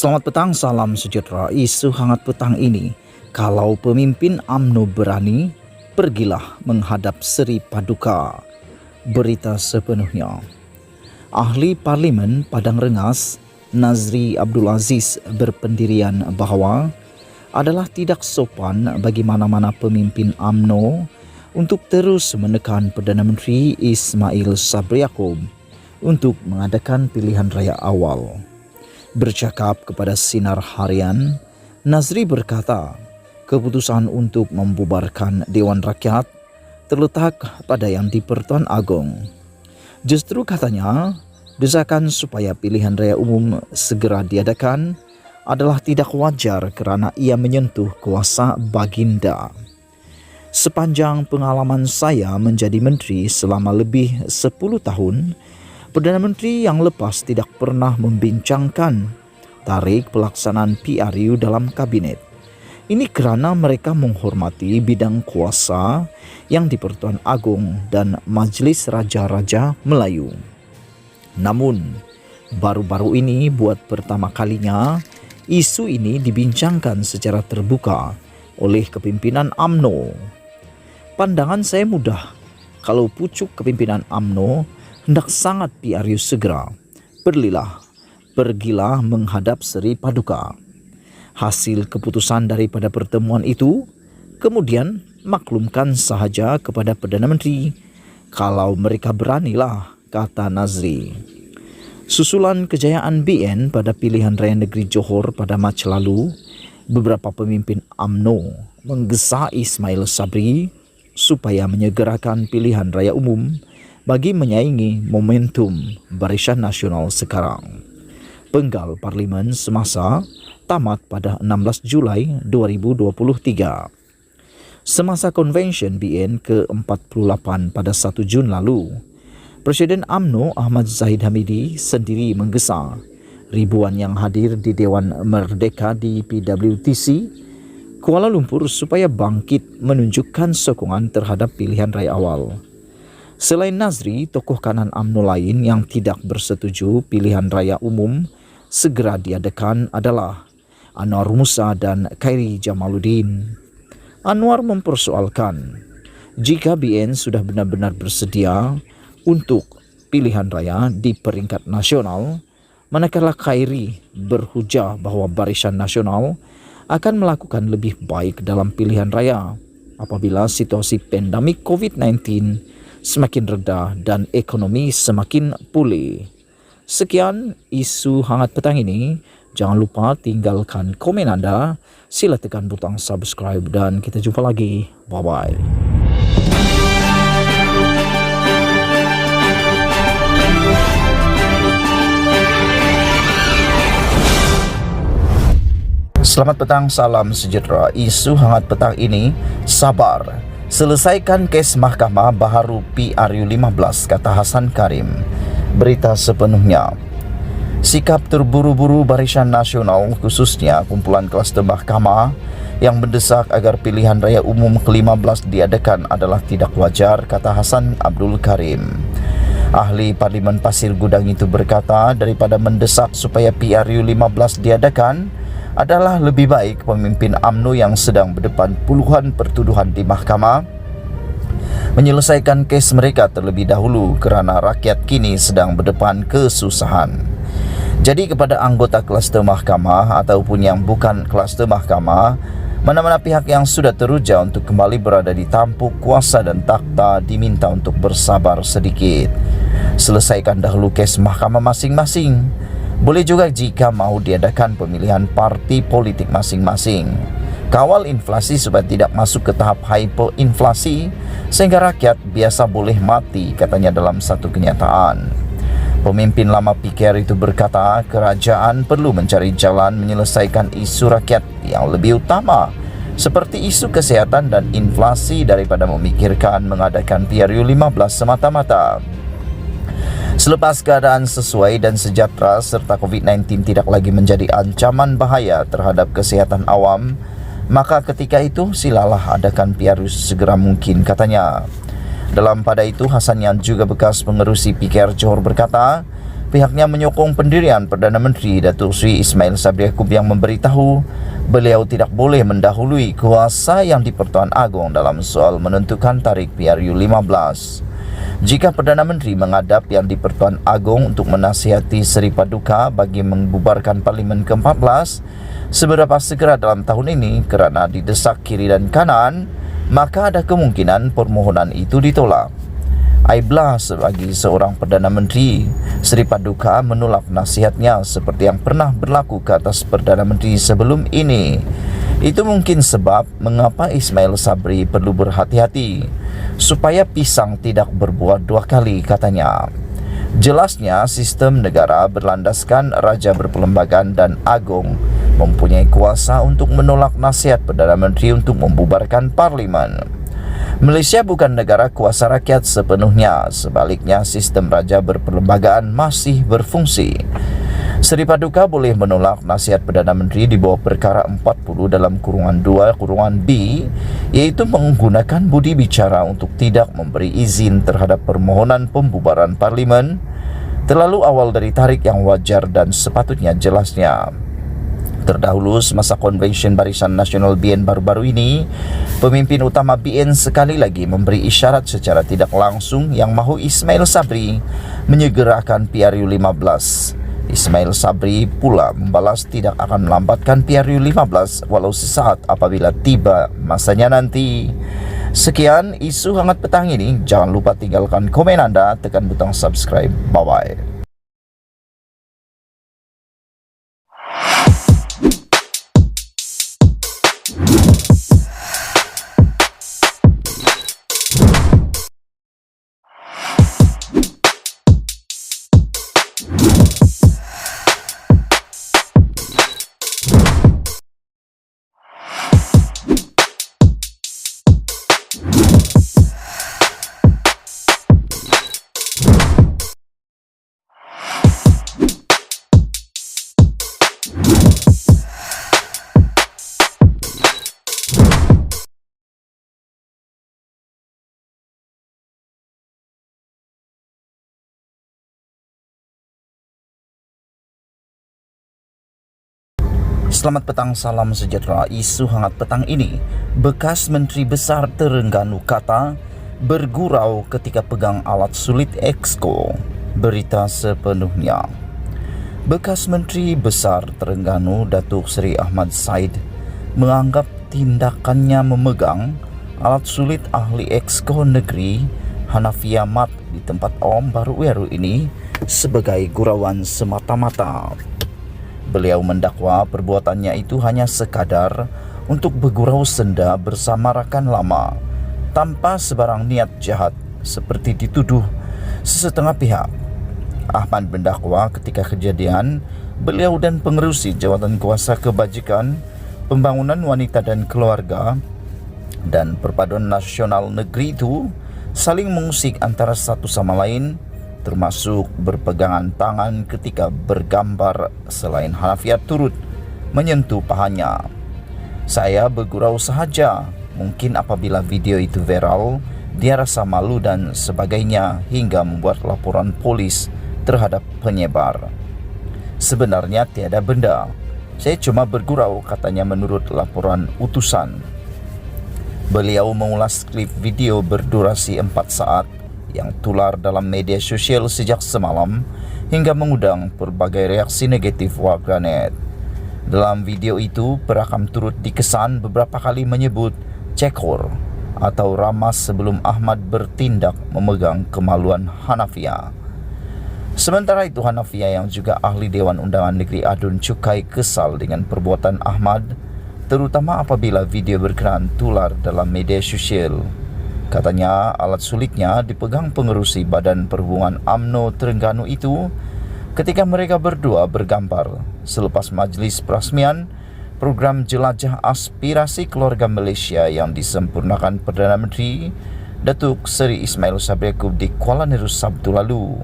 Selamat petang, salam sejahtera. Isu hangat petang ini, kalau pemimpin UMNO berani, pergilah menghadap Seri Paduka. Berita sepenuhnya. Ahli Parlimen Padang Rengas, Nazri Abdul Aziz berpendirian bahawa adalah tidak sopan bagi mana-mana pemimpin UMNO untuk terus menekan Perdana Menteri Ismail Sabri Yaakob untuk mengadakan pilihan raya awal. Bercakap kepada Sinar Harian, Nazri berkata, keputusan untuk membubarkan Dewan Rakyat terletak pada Yang di-Pertuan Agong. Justru katanya, desakan supaya pilihan raya umum segera diadakan adalah tidak wajar kerana ia menyentuh kuasa baginda. Sepanjang pengalaman saya menjadi menteri selama lebih 10 tahun, Perdana Menteri yang lepas tidak pernah membincangkan tarikh pelaksanaan PRU dalam kabinet. Ini kerana mereka menghormati bidang kuasa yang di-Pertuan Agong dan Majlis Raja-Raja Melayu. Namun, baru-baru ini buat pertama kalinya, isu ini dibincangkan secara terbuka oleh kepimpinan UMNO. Pandangan saya mudah, kalau pucuk kepimpinan UMNO hendak sangat PRU segera, pergilah menghadap Seri Paduka. Hasil keputusan daripada pertemuan itu, kemudian maklumkan sahaja kepada Perdana Menteri, kalau mereka beranilah, kata Nazri. Susulan kejayaan BN pada pilihan raya negeri Johor pada Mac lalu, beberapa pemimpin UMNO menggesa Ismail Sabri supaya menyegerakan pilihan raya umum bagi menyaingi momentum Barisan Nasional sekarang. Penggal Parlimen semasa tamat pada 16 Julai 2023. Semasa konvensyen BN ke-48 pada 1 Jun lalu, Presiden UMNO Ahmad Zahid Hamidi sendiri menggesa ribuan yang hadir di Dewan Merdeka di PWTC Kuala Lumpur supaya bangkit menunjukkan sokongan terhadap pilihan raya awal. Selain Nazri, tokoh kanan UMNO lain yang tidak bersetuju pilihan raya umum segera diadakan adalah Anwar Musa dan Khairi Jamaluddin. Anwar mempersoalkan, jika BN sudah benar-benar bersedia untuk pilihan raya di peringkat nasional, manakala Khairi berhujah bahawa Barisan Nasional akan melakukan lebih baik dalam pilihan raya apabila situasi pandemik COVID-19 semakin reda dan ekonomi semakin pulih. Sekian isu hangat petang ini. Jangan lupa tinggalkan komen anda. Sila tekan butang subscribe dan kita jumpa lagi. Bye-bye. Selamat petang, salam sejahtera. Isu hangat petang ini, sabar. Selesaikan kes mahkamah baharu PRU 15, kata Hasan Karim. Berita sepenuhnya. Sikap terburu-buru Barisan Nasional, khususnya kumpulan kluster mahkamah yang mendesak agar pilihan raya umum ke-15 diadakan adalah tidak wajar, kata Hasan Abdul Karim. Ahli Parlimen Pasir Gudang itu berkata, daripada mendesak supaya PRU 15 diadakan, adalah lebih baik pemimpin UMNO yang sedang berdepan puluhan pertuduhan di mahkamah menyelesaikan kes mereka terlebih dahulu kerana rakyat kini sedang berdepan kesusahan. Jadi kepada anggota kluster mahkamah ataupun yang bukan kluster mahkamah, mana-mana pihak yang sudah teruja untuk kembali berada di tampuk kuasa dan takhta diminta untuk bersabar sedikit. Selesaikan dahulu kes mahkamah masing-masing. Boleh juga jika mahu diadakan pemilihan parti politik masing-masing. Kawal inflasi supaya tidak masuk ke tahap hyperinflasi sehingga rakyat biasa boleh mati, katanya dalam satu kenyataan. Pemimpin lama PKR itu berkata, kerajaan perlu mencari jalan menyelesaikan isu rakyat yang lebih utama seperti isu kesihatan dan inflasi daripada memikirkan mengadakan PRU 15 semata-mata. Selepas keadaan sesuai dan sejahtera serta COVID-19 tidak lagi menjadi ancaman bahaya terhadap kesihatan awam, maka ketika itu silalah adakan PRU segera mungkin, katanya. Dalam pada itu, Hasan yang juga bekas pengerusi PKR Johor berkata, Pihaknya menyokong pendirian Perdana Menteri Datuk Seri Ismail Sabri Yaakob yang memberitahu beliau tidak boleh mendahului kuasa Yang di-Pertuan Agong dalam soal menentukan tarikh PRU 15. Jika Perdana Menteri menghadap Yang di-Pertuan Agong untuk menasihati Seri Paduka bagi membubarkan Parlimen ke-14 seberapa segera dalam tahun ini kerana didesak kiri dan kanan, maka ada kemungkinan permohonan itu ditolak. Aiblah bagi seorang Perdana Menteri Seri Paduka menolak nasihatnya seperti yang pernah berlaku ke atas Perdana Menteri sebelum ini. Itu mungkin sebab mengapa Ismail Sabri perlu berhati-hati supaya pisang tidak berbuah dua kali, katanya. Jelasnya sistem negara berlandaskan Raja Berperlembagaan dan Agong mempunyai kuasa untuk menolak nasihat Perdana Menteri untuk membubarkan Parlimen. Malaysia bukan negara kuasa rakyat sepenuhnya, sebaliknya sistem Raja Berperlembagaan masih berfungsi. Seri Paduka boleh menolak nasihat Perdana Menteri di bawah perkara 40 dalam kurungan 2 kurungan B, iaitu menggunakan budi bicara untuk tidak memberi izin terhadap permohonan pembubaran Parlimen terlalu awal dari tarikh yang wajar dan sepatutnya, jelasnya. Terdahulu semasa konvensyen Barisan Nasional BN baru-baru ini, pemimpin utama BN sekali lagi memberi isyarat secara tidak langsung yang mahu Ismail Sabri menyegerakan PRU 15. Ismail Sabri pula membalas tidak akan melambatkan PRU 15 walau sesaat apabila tiba masanya nanti. Sekian isu hangat petang ini. Jangan lupa tinggalkan komen anda, tekan butang subscribe. Bye-bye. Selamat petang, salam sejahtera. Isu hangat petang ini, bekas Menteri Besar Terengganu kata bergurau ketika pegang alat sulit Exco. Berita sepenuhnya. Bekas Menteri Besar Terengganu Datuk Seri Ahmad Said menganggap tindakannya memegang alat sulit ahli Exco Negeri Hanafiah Mat di tempat awam baru-baru ini sebagai gurauan semata-mata. Beliau mendakwa perbuatannya itu hanya sekadar untuk bergurau senda bersama rakan lama tanpa sebarang niat jahat seperti dituduh sesetengah pihak. Ahmad mendakwa ketika kejadian, beliau dan pengerusi Jawatan Kuasa Kebajikan, Pembangunan Wanita dan Keluarga dan Perpaduan Nasional Negeri itu saling mengusik antara satu sama lain, termasuk berpegangan tangan ketika bergambar selain Hanafiah turut menyentuh pahanya. Saya bergurau sahaja, mungkin apabila video itu viral, dia rasa malu dan sebagainya hingga membuat laporan polis terhadap penyebar. Sebenarnya tiada benda, saya cuma bergurau, katanya menurut laporan utusan. Beliau mengulas klip video berdurasi 4 saat yang tular dalam media sosial sejak semalam hingga mengundang berbagai reaksi negatif warganet. Dalam video itu, perakam turut dikesan beberapa kali menyebut cekor atau ramas sebelum Ahmad bertindak memegang kemaluan Hanafiah. Sementara itu, Hanafiah yang juga ahli Dewan Undangan Negeri Adun Cukai kesal dengan perbuatan Ahmad, terutama apabila video berkenaan tular dalam media sosial. Katanya alat sulitnya dipegang pengerusi Badan Perhubungan UMNO Terengganu itu ketika mereka berdua bergambar selepas majlis perasmian program Jelajah Aspirasi Keluarga Malaysia yang disempurnakan Perdana Menteri Datuk Seri Ismail Sabri Yaakob di Kuala Neru Sabtu lalu.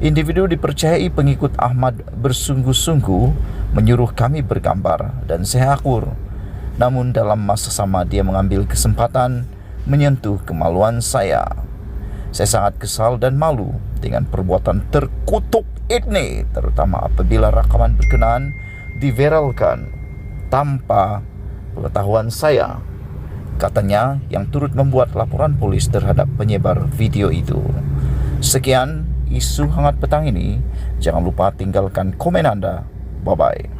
Individu dipercayai pengikut Ahmad bersungguh-sungguh menyuruh kami bergambar dan saya akur. Namun dalam masa sama dia mengambil kesempatan menyentuh kemaluan saya. Saya sangat kesal dan malu dengan perbuatan terkutuk etnik, terutama apabila rakaman berkenaan diviralkan tanpa pengetahuan saya, katanya, yang turut membuat laporan polis terhadap penyebar video itu. Sekian isu hangat petang ini. Jangan lupa tinggalkan komen Anda. Bye-bye.